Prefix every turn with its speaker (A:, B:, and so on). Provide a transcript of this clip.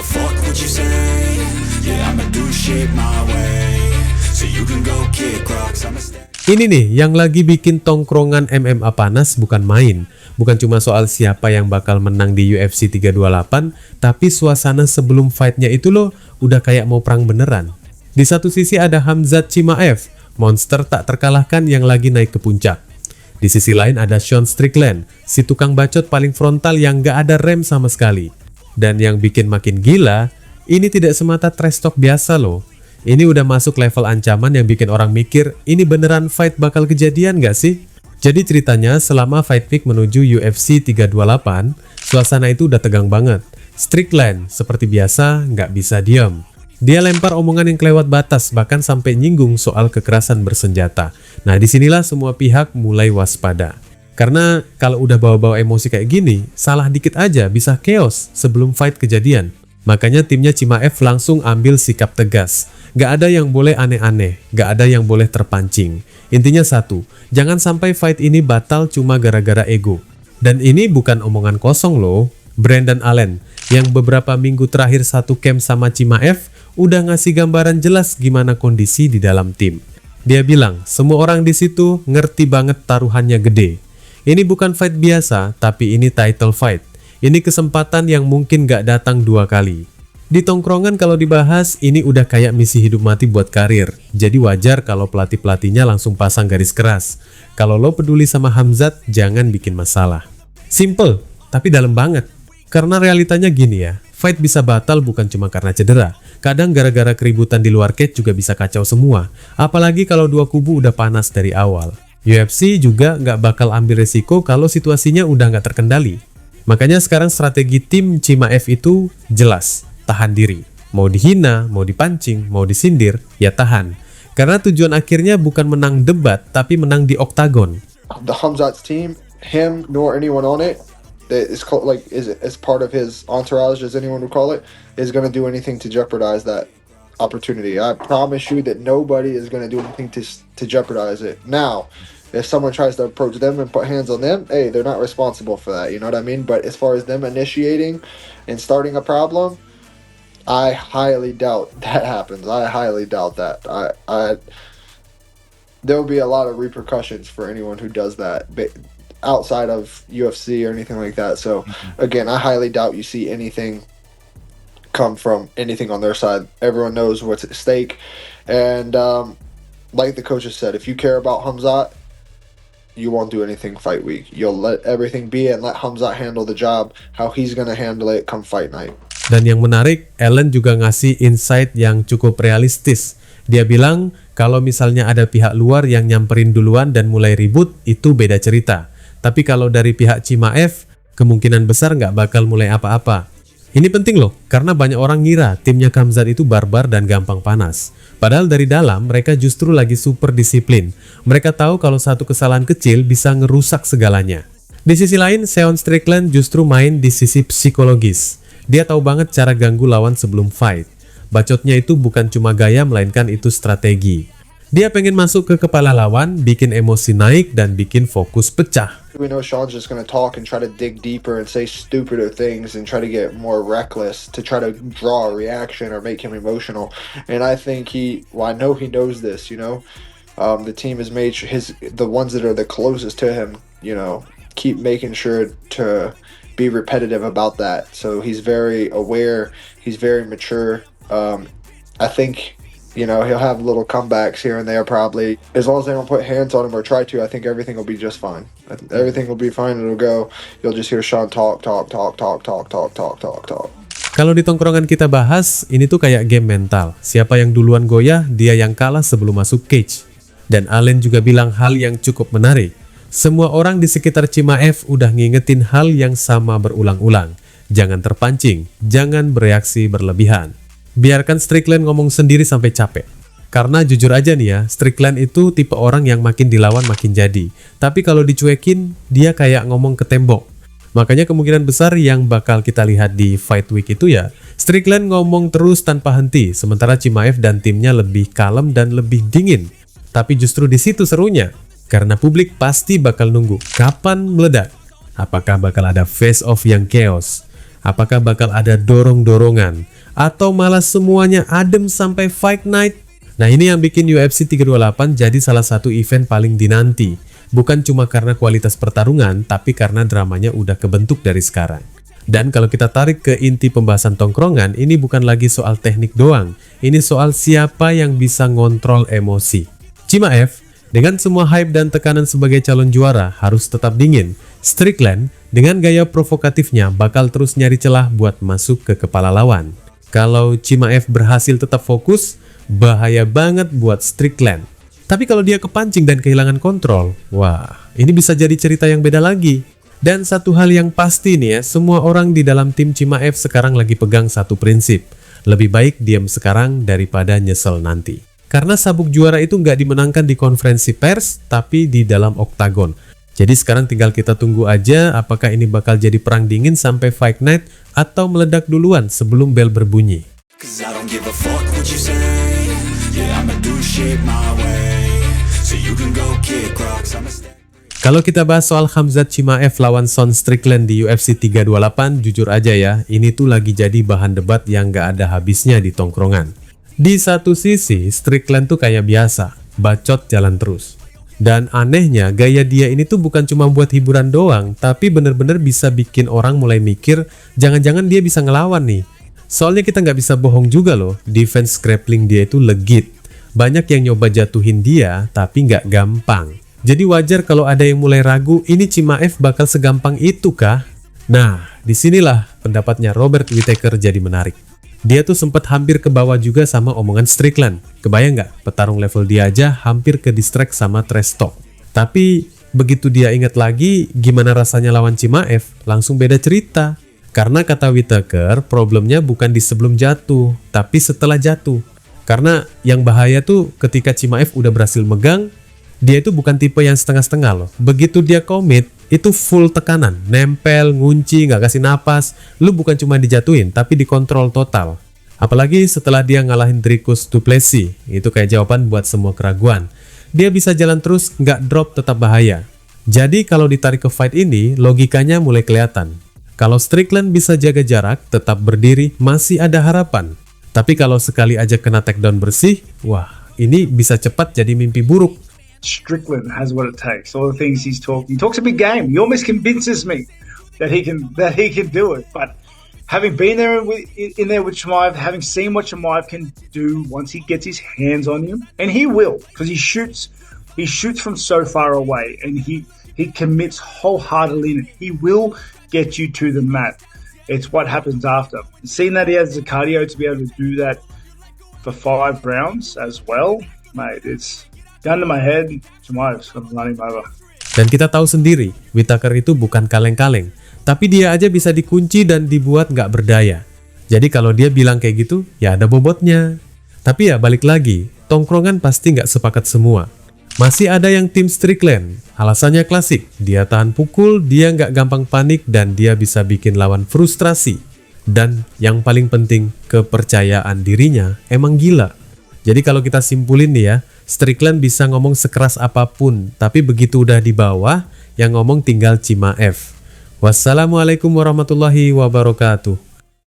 A: a fuck what you say. Yeah, I'ma do shit my way. So you can go kick rocks, I'ma stay.
B: Ini nih yang lagi bikin tongkrongan MMA panas bukan main. Bukan cuma soal siapa yang bakal menang di UFC 328, tapi suasana sebelum fightnya itu loh udah kayak mau perang beneran. Di satu sisi ada Khamzat Chimaev, monster tak terkalahkan yang lagi naik ke puncak. Di sisi lain ada Sean Strickland, si tukang bacot paling frontal yang gak ada rem sama sekali. Dan yang bikin makin gila, ini tidak semata trash talk biasa loh. Ini udah masuk level ancaman yang bikin orang mikir, ini beneran fight bakal kejadian gak sih? Jadi ceritanya selama Fight Week menuju UFC 328, suasana itu udah tegang banget. Strickland seperti biasa nggak bisa diam. Dia lempar omongan yang kelewat batas, bahkan sampai nyinggung soal kekerasan bersenjata. Nah disinilah semua pihak mulai waspada. Karena kalau udah bawa-bawa emosi kayak gini, salah dikit aja bisa chaos sebelum fight kejadian. Makanya timnya Chimaev langsung ambil sikap tegas. Gak ada yang boleh aneh-aneh, gak ada yang boleh terpancing. Intinya satu, jangan sampai fight ini batal cuma gara-gara ego. Dan ini bukan omongan kosong loh. Brandon Allen, yang beberapa minggu terakhir satu camp sama Chimaev, udah ngasih gambaran jelas gimana kondisi di dalam tim. Dia bilang, semua orang di situ ngerti banget taruhannya gede. Ini bukan fight biasa, tapi ini title fight. Ini kesempatan yang mungkin gak datang dua kali. Di tongkrongan kalau dibahas, ini udah kayak misi hidup mati buat karir. Jadi wajar kalau pelatih-pelatihnya langsung pasang garis keras. Kalau lo peduli sama Khamzat, jangan bikin masalah. Simple, tapi dalam banget. Karena realitanya gini ya, fight bisa batal bukan cuma karena cedera. Kadang gara-gara keributan di luar cage juga bisa kacau semua. Apalagi kalau dua kubu udah panas dari awal. UFC juga nggak bakal ambil resiko kalau situasinya udah nggak terkendali. Makanya sekarang strategi tim Chimaev itu jelas. Tahan diri. Mau dihina, mau dipancing, mau disindir, ya tahan. Karena tujuan akhirnya bukan menang debat, tapi menang di oktagon.
C: The Khamzat's team, him nor anyone on it, that is as part of his entourage, as anyone would call it, is going to do anything to jeopardize that opportunity. I promise you that nobody is going to do anything to jeopardize it. Now, if someone tries to approach them and put hands on them, hey, they're not responsible for that, you know what I mean? But as far as them initiating and starting a problem, I highly doubt that happens. I highly doubt that. There will be a lot of repercussions for anyone who does that outside of UFC or anything like that. So again, I highly doubt you see anything come from anything on their side. Everyone knows what's at stake, and like the coaches said, if you care about Khamzat, you won't do anything fight week. You'll let everything be and let Khamzat handle the job. How he's gonna handle it come fight night.
B: Dan yang menarik, Allen juga ngasih insight yang cukup realistis. Dia bilang, kalau misalnya ada pihak luar yang nyamperin duluan dan mulai ribut, itu beda cerita. Tapi kalau dari pihak Chimaev, kemungkinan besar nggak bakal mulai apa-apa. Ini penting loh, karena banyak orang ngira timnya Khamzat itu barbar dan gampang panas. Padahal dari dalam, mereka justru lagi super disiplin. Mereka tahu kalau satu kesalahan kecil bisa ngerusak segalanya. Di sisi lain, Sean Strickland justru main di sisi psikologis. Dia tahu banget cara ganggu lawan sebelum fight. Bacotnya itu bukan cuma gaya, melainkan itu strategi. Dia pengen masuk ke kepala lawan, bikin emosi naik, dan bikin fokus pecah.
C: We know Sean's just going to talk and try to dig deeper and say stupider things and try to get more reckless to try to draw a reaction or make him emotional. And I think I know he knows this, you know. The team has made sure the ones that are the closest to him, you know, keep making sure to be repetitive about that. So he's very aware, he's very mature. I think, you know, he'll have little comebacks here and there probably. As long as they don't put hands on him or try to, I think everything will be just fine. Everything will be fine, it'll go. You'll just hear Sean talk.
B: Kalau di tongkrongan kita bahas, ini tuh kayak game mental. Siapa yang duluan goyah, dia yang kalah sebelum masuk cage. Dan Allen juga bilang hal yang cukup menarik. Semua orang di sekitar Chimaev udah ngingetin hal yang sama berulang-ulang. Jangan terpancing, jangan bereaksi berlebihan. Biarkan Strickland ngomong sendiri sampai capek. Karena jujur aja nih ya, Strickland itu tipe orang yang makin dilawan makin jadi. Tapi kalau dicuekin, dia kayak ngomong ke tembok. Makanya kemungkinan besar yang bakal kita lihat di Fight Week itu ya, Strickland ngomong terus tanpa henti, sementara Chimaev dan timnya lebih kalem dan lebih dingin. Tapi justru di situ serunya. Karena publik pasti bakal nunggu kapan meledak. Apakah bakal ada face off yang chaos? Apakah bakal ada dorong-dorongan? Atau malah semuanya adem sampai Fight Night? Nah, ini yang bikin UFC 328 jadi salah satu event paling dinanti. Bukan cuma karena kualitas pertarungan, tapi karena dramanya udah kebentuk dari sekarang. Dan kalau kita tarik ke inti pembahasan tongkrongan, ini bukan lagi soal teknik doang. Ini soal siapa yang bisa ngontrol emosi. Chimaev, dengan semua hype dan tekanan sebagai calon juara, harus tetap dingin. Strickland, dengan gaya provokatifnya, bakal terus nyari celah buat masuk ke kepala lawan. Kalau Chimaev berhasil tetap fokus, bahaya banget buat Strickland. Tapi kalau dia kepancing dan kehilangan kontrol, wah, ini bisa jadi cerita yang beda lagi. Dan satu hal yang pasti nih ya, semua orang di dalam tim Chimaev sekarang lagi pegang satu prinsip. Lebih baik diam sekarang daripada nyesel nanti. Karena sabuk juara itu nggak dimenangkan di konferensi pers, tapi di dalam oktagon. Jadi sekarang tinggal kita tunggu aja apakah ini bakal jadi perang dingin sampai Fight Night atau meledak duluan sebelum bel berbunyi.
A: Cause I don't give a fuck what you say. Yeah, I'ma do shit my way. So you can go kick rocks, I'ma stay.
B: Kalau kita bahas soal Khamzat Chimaev lawan Sean Strickland di UFC 328, jujur aja ya, ini tuh lagi jadi bahan debat yang gak ada habisnya di tongkrongan. Di satu sisi, Strickland tuh kayak biasa, bacot jalan terus. Dan anehnya, gaya dia ini tuh bukan cuma buat hiburan doang, tapi bener-bener bisa bikin orang mulai mikir, jangan-jangan dia bisa ngelawan nih. Soalnya kita nggak bisa bohong juga loh, defense grappling dia itu legit. Banyak yang nyoba jatuhin dia, tapi nggak gampang. Jadi wajar kalau ada yang mulai ragu, ini Chimaev bakal segampang itu kah? Nah, disinilah pendapatnya Robert Whittaker jadi menarik. Dia tuh sempat hampir ke bawah juga sama omongan Strickland. Kebayang nggak? Petarung level dia aja hampir ke distract sama trash talk. Tapi begitu dia ingat lagi gimana rasanya lawan Chimaev, langsung beda cerita. Karena kata Whittaker, problemnya bukan di sebelum jatuh, tapi setelah jatuh. Karena yang bahaya tuh ketika Chimaev udah berhasil megang, dia itu bukan tipe yang setengah-setengah loh. Begitu dia komit, itu full tekanan, nempel, ngunci, nggak kasih napas. Lu bukan cuma dijatuhin, tapi dikontrol total. Apalagi setelah dia ngalahin Dricus du Plessis, itu kayak jawaban buat semua keraguan. Dia bisa jalan terus, nggak drop, tetap bahaya. Jadi kalau ditarik ke fight ini, logikanya mulai kelihatan. Kalau Strickland bisa jaga jarak, tetap berdiri, masih ada harapan. Tapi kalau sekali aja kena takedown bersih, wah, ini bisa cepat jadi mimpi buruk.
D: Strickland has what it takes. All the things he talks a big game. He almost convinces me that he can do it. But having been there in there with Chimaev, having seen what Chimaev can do once he gets his hands on him, and he will, because he shoots from so far away, and he commits wholeheartedly. He will get you to the mat. It's what happens after. Seeing that he has the cardio to be able to do that for 5 rounds as well, mate, it's gun to my head, Chimaev's gonna run him over.
B: Dan kita tahu sendiri, Whittaker itu bukan kaleng-kaleng, tapi dia aja bisa dikunci dan dibuat nggak berdaya. Jadi kalau dia bilang kayak gitu, ya ada bobotnya. Tapi ya balik lagi, tongkrongan pasti nggak sepakat semua. Masih ada yang tim Strickland, alasannya klasik, dia tahan pukul, dia nggak gampang panik, dan dia bisa bikin lawan frustrasi. Dan yang paling penting, kepercayaan dirinya emang gila. Jadi kalau kita simpulin nih ya, Strickland bisa ngomong sekeras apapun, tapi begitu udah di bawah, yang ngomong tinggal Chimaev. Wassalamualaikum warahmatullahi wabarakatuh.